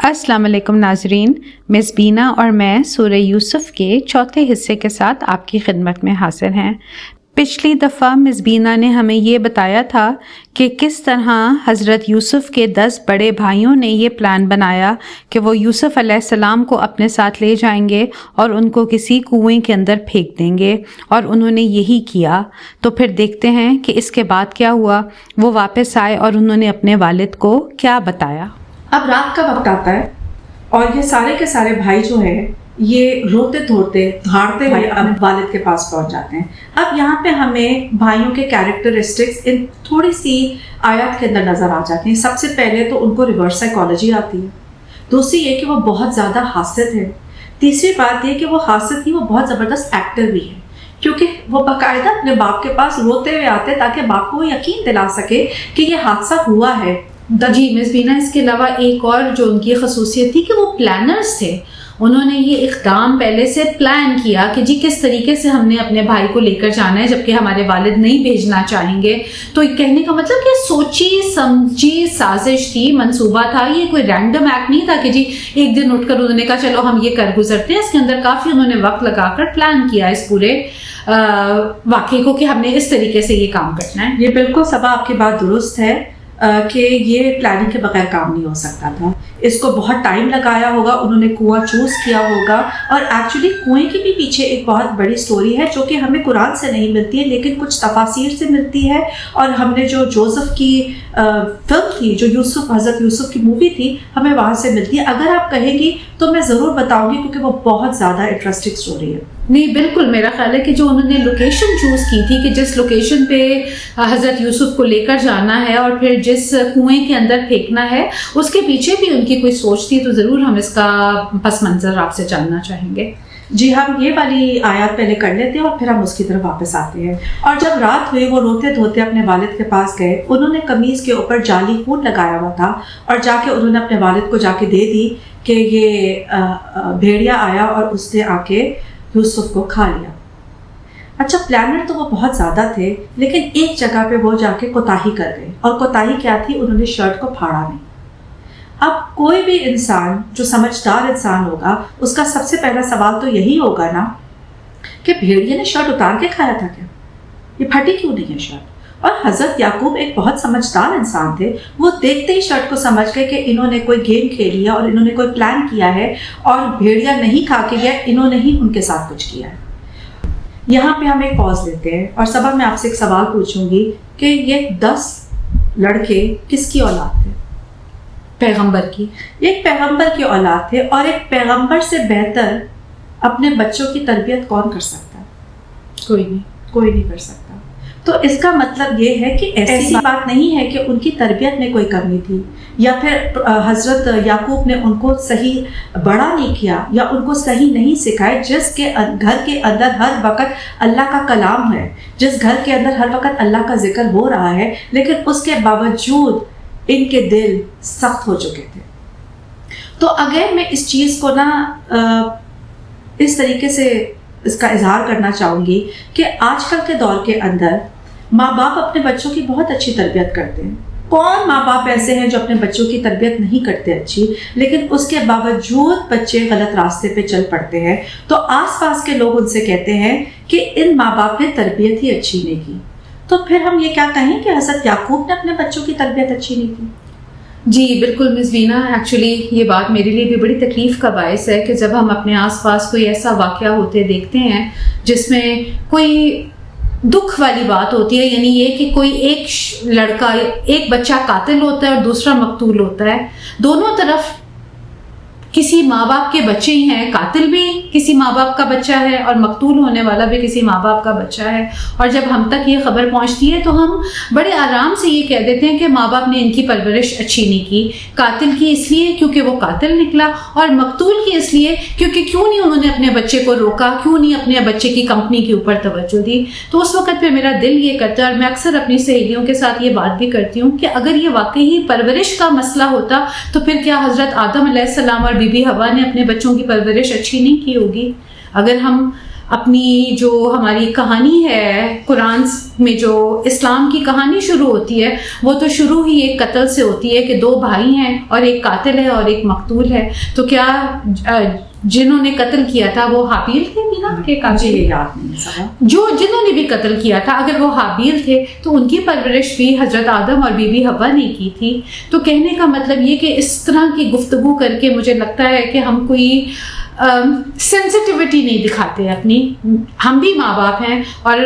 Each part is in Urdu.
السلام علیکم ناظرین، مس بینا اور میں سورہ یوسف کے چوتھے حصے کے ساتھ آپ کی خدمت میں حاضر ہیں۔ پچھلی دفعہ مس بینا نے ہمیں یہ بتایا تھا کہ کس طرح حضرت یوسف کے 10 بڑے بھائیوں نے یہ پلان بنایا کہ وہ یوسف علیہ السلام کو اپنے ساتھ لے جائیں گے اور ان کو کسی کنویں کے اندر پھینک دیں گے، اور انہوں نے یہی کیا۔ تو پھر دیکھتے ہیں کہ اس کے بعد کیا ہوا۔ وہ واپس آئے اور انہوں نے اپنے والد کو کیا بتایا۔ اب رات کا وقت آتا ہے اور یہ سارے کے سارے بھائی جو ہیں یہ روتے دھوڑتے دھاڑتے ہوئے اپنے والد کے پاس پہنچ جاتے ہیں۔ اب یہاں پہ ہمیں بھائیوں کے کیریکٹرسٹکس ان تھوڑی سی آیات کے اندر نظر آ جاتی ہیں۔ سب سے پہلے تو ان کو ریورس سائیکالوجی آتی ہے، دوسری یہ کہ وہ بہت زیادہ حاسد ہے، تیسری بات یہ کہ وہ حاسد نہیں، وہ بہت زبردست ایکٹر بھی ہے، کیونکہ وہ باقاعدہ اپنے باپ کے پاس روتے ہوئے آتے تاکہ باپ کو یقین دلا سکے کہ یہ حادثہ ہوا ہے۔ جی مس بینا، اس کے علاوہ ایک اور جو ان کی خصوصیت تھی کہ وہ پلانرز تھے۔ انہوں نے یہ اقدام پہلے سے پلان کیا کہ جی کس طریقے سے ہم نے اپنے بھائی کو لے کر جانا ہے، جبکہ ہمارے والد نہیں بھیجنا چاہیں گے۔ تو کہنے کا مطلب کہ سوچی سمجھی سازش تھی، منصوبہ تھا، یہ کوئی رینڈم ایکٹ نہیں تھا کہ جی ایک دن اٹھ کر انہوں نے کہا چلو ہم یہ کر گزرتے ہیں۔ اس کے اندر کافی انہوں نے وقت لگا کر پلان کیا اس پورے واقعے کو کہ ہم نے اس طریقے سے یہ کام کرنا ہے۔ یہ بالکل صبا آپ کی بات درست ہے کہ یہ پلاننگ کے بغیر کام نہیں ہو سکتا تھا۔ اس کو بہت ٹائم لگایا ہوگا، انہوں نے کنواں چوز کیا ہوگا، اور ایکچولی کنویں کے بھی پیچھے ایک بہت بڑی سٹوری ہے جو کہ ہمیں قرآن سے نہیں ملتی ہے لیکن کچھ تفاسیر سے ملتی ہے، اور ہم نے جو جوزف کی فلم تھی، جو حضرت یوسف کی مووی تھی، ہمیں وہاں سے ملتی ہے۔ اگر آپ کہیں گی تو میں ضرور بتاؤں گی کیونکہ وہ بہت زیادہ انٹرسٹنگ سٹوری ہے۔ نہیں بالکل، میرا خیال ہے کہ جو انہوں نے لوکیشن چوز کی تھی کہ جس لوکیشن پہ حضرت یوسف کو لے کر جانا ہے اور پھر جس کنویں کے اندر پھینکنا ہے، اس کے پیچھے بھی ان کی کوئی سوچ تھی، تو ضرور ہم اس کا پس منظر آپ سے جاننا چاہیں گے۔ جی، ہم یہ والی آیات پہلے کر لیتے ہیں اور پھر ہم اس کی طرف واپس آتے ہیں۔ اور جب رات ہوئی وہ روتے دھوتے اپنے والد کے پاس گئے، انہوں نے قمیص کے اوپر جعلی خون لگایا ہوا تھا اور جا کے انہوں نے اپنے والد کو جا کے دے دی کہ یہ بھیڑیا آیا اور اس نے آ کے یوسف کو کھا لیا۔ اچھا، پلانر تو وہ بہت زیادہ تھے لیکن ایک جگہ پہ وہ جا کے کوتاہی کر گئے، اور کوتاہی کیا تھی؟ انہوں نے شرٹ کو پھاڑا نہیں۔ اب کوئی بھی انسان جو سمجھدار انسان ہوگا اس کا سب سے پہلا سوال تو یہی ہوگا نا کہ بھیڑیے نے شرٹ اتار کے کھایا تھا کیا؟ یہ پھٹی کیوں نہیں ہے شرٹ؟ اور حضرت یعقوب ایک بہت سمجھدار انسان تھے، وہ دیکھتے ہی شرٹ کو سمجھ گئے کہ انہوں نے کوئی گیم کھیلی ہے اور انہوں نے کوئی پلان کیا ہے اور بھیڑیا نہیں کھا کے گیا، انہوں نے ہی ان کے ساتھ کچھ کیا ہے۔ یہاں پہ ہم ایک پاز لیتے ہیں اور صبا میں آپ سے ایک سوال پوچھوں گی کہ یہ 10 لڑکے کس کی اولاد تھے؟ پیغمبر کی۔ ایک پیغمبر کی اولاد تھے، اور ایک پیغمبر سے بہتر اپنے بچوں کی تربیت کون کر سکتا ہے؟ کوئی نہیں کر سکتا۔ تو اس کا مطلب یہ ہے کہ ایسی بات نہیں ہے کہ ان کی تربیت میں کوئی کمی تھی، یا پھر حضرت یعقوب نے ان کو صحیح بڑا نہیں کیا یا ان کو صحیح نہیں سکھائے۔ جس کے گھر کے اندر ہر وقت اللہ کا کلام ہے، جس گھر کے اندر ہر وقت اللہ کا ذکر ہو رہا ہے، لیکن اس کے باوجود ان کے دل سخت ہو چکے تھے۔ تو اگر میں اس چیز کو نا اس طریقے سے اس کا اظہار کرنا چاہوں گی کہ آج کل کے دور کے اندر ماں باپ اپنے بچوں کی بہت اچھی تربیت کرتے ہیں۔ کون ماں باپ ایسے ہیں جو اپنے بچوں کی تربیت نہیں کرتے اچھی، لیکن اس کے باوجود بچے غلط راستے پہ چل پڑتے ہیں؟ تو آس پاس کے لوگ ان سے کہتے ہیں کہ ان ماں باپ نے تربیت ہی اچھی نہیں کی۔ تو پھر ہم یہ کیا کہیں کہ حضرت یعقوب نے اپنے بچوں کی تربیت اچھی نہیں کی؟ جی بالکل مس بینا، ایکچولی یہ بات میرے لیے بھی بڑی تکلیف کا باعث ہے کہ جب ہم اپنے آس پاس کوئی ایسا واقعہ ہوتے دیکھتے ہیں جس میں کوئی دکھ والی بات ہوتی ہے، یعنی یہ کہ کوئی ایک بچہ قاتل ہوتا ہے اور دوسرا مقتول ہوتا ہے، دونوں طرف کسی ماں باپ کے بچے ہی ہیں، قاتل بھی کسی ماں باپ کا بچہ ہے اور مقتول ہونے والا بھی کسی ماں باپ کا بچہ ہے۔ اور جب ہم تک یہ خبر پہنچتی ہے تو ہم بڑے آرام سے یہ کہہ دیتے ہیں کہ ماں باپ نے ان کی پرورش اچھی نہیں کی، قاتل کی اس لیے کیونکہ وہ قاتل نکلا، اور مقتول کی اس لیے کیونکہ کیوں نہیں انہوں نے اپنے بچے کو روکا، کیوں نہیں اپنے بچے کی کمپنی کے اوپر توجہ دی۔ تو اس وقت پہ میرا دل یہ کرتا ہے، اور میں اکثر اپنی سہیلیوں کے ساتھ یہ بات بھی کرتی ہوں کہ اگر یہ واقعی پرورش کا مسئلہ ہوتا تو پھر کیا حضرت آدم علیہ السلام اور بی بی حوا نے اپنے بچوں کی پرورش اچھی نہیں کی ہوگی؟ اگر ہم اپنی جو ہماری کہانی ہے قرآن میں جو اسلام کی کہانی شروع ہوتی ہے وہ تو شروع ہی ایک قتل سے ہوتی ہے کہ 2 بھائی ہیں اور ایک قاتل ہے اور ایک مقتول ہے. تو کیا جنہوں نے قتل کیا تھا وہ حابیل تھے مینا کے قاتل؟ یاد نہیں. جو جنہوں نے بھی قتل کیا تھا اگر وہ حابیل تھے تو ان کی پرورش بھی حضرت آدم اور بی بی حوا نے کی تھی. تو کہنے کا مطلب یہ کہ اس طرح کی گفتگو کر کے مجھے لگتا ہے کہ ہم کوئی سینسٹیوٹی نہیں دکھاتے اپنی. ہم بھی ماں باپ ہیں اور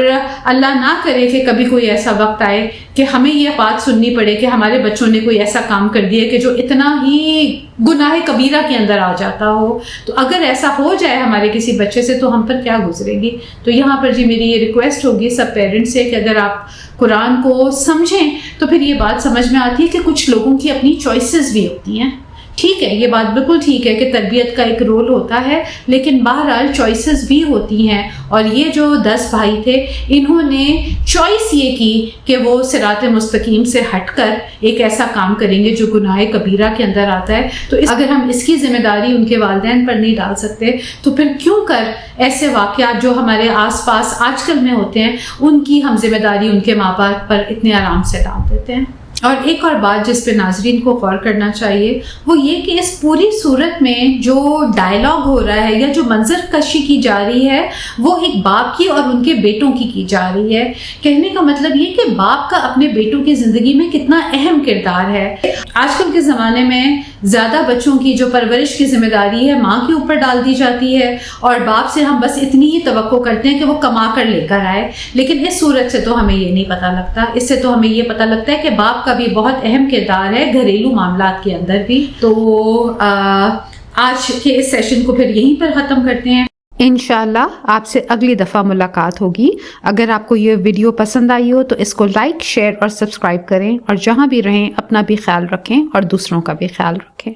اللہ نہ کرے کہ کبھی کوئی ایسا وقت آئے کہ ہمیں یہ بات سننی پڑے کہ ہمارے بچوں نے کوئی ایسا کام کر دیا کہ جو اتنا ہی گناہ کبیرہ کے اندر آ جاتا ہو. تو اگر ایسا ہو جائے ہمارے کسی بچے سے تو ہم پر کیا گزرے گی. تو یہاں پر جی میری یہ ریکویسٹ ہوگی سب پیرنٹس سے کہ اگر آپ قرآن کو سمجھیں تو پھر یہ بات سمجھ میں آتی ہے کہ کچھ لوگوں کی اپنی چوائسیز بھی ہوتی ہیں. ٹھیک ہے, یہ بات بالکل ٹھیک ہے کہ تربیت کا ایک رول ہوتا ہے, لیکن بہرحال چوائسیز بھی ہوتی ہیں. اور یہ جو 10 بھائی تھے انہوں نے چوائس یہ کی کہ وہ صراط مستقیم سے ہٹ کر ایک ایسا کام کریں گے جو گناہ کبیرہ کے اندر آتا ہے. تو اگر ہم اس کی ذمہ داری ان کے والدین پر نہیں ڈال سکتے تو پھر کیوں کر ایسے واقعات جو ہمارے آس پاس آج کل میں ہوتے ہیں ان کی ہم ذمہ داری ان کے ماں باپ پر اتنے آرام سے ڈال دیتے ہیں. اور ایک اور بات جس پہ ناظرین کو غور کرنا چاہیے وہ یہ کہ اس پوری صورت میں جو ڈائلاگ ہو رہا ہے یا جو منظر کشی کی جا رہی ہے وہ ایک باپ کی اور ان کے بیٹوں کی جا رہی ہے. کہنے کا مطلب یہ کہ باپ کا اپنے بیٹوں کی زندگی میں کتنا اہم کردار ہے. آج کل کے زمانے میں زیادہ بچوں کی جو پرورش کی ذمہ داری ہے ماں کے اوپر ڈال دی جاتی ہے اور باپ سے ہم بس اتنی ہی توقع کرتے ہیں کہ وہ کما کر لے کر آئے. لیکن اس صورت سے تو ہمیں یہ نہیں پتہ لگتا. اس سے تو ہمیں یہ پتہ لگتا ہے کہ باپ کا بھی بہت اہم کردار ہے گھریلو معاملات کے اندر بھی. تو آج کے اس سیشن کو پھر یہیں پر ختم کرتے ہیں. انشاءاللہ آپ سے اگلی دفعہ ملاقات ہوگی. اگر آپ کو یہ ویڈیو پسند آئی ہو تو اس کو لائک، شیئر اور سبسکرائب کریں اور جہاں بھی رہیں اپنا بھی خیال رکھیں اور دوسروں کا بھی خیال رکھیں.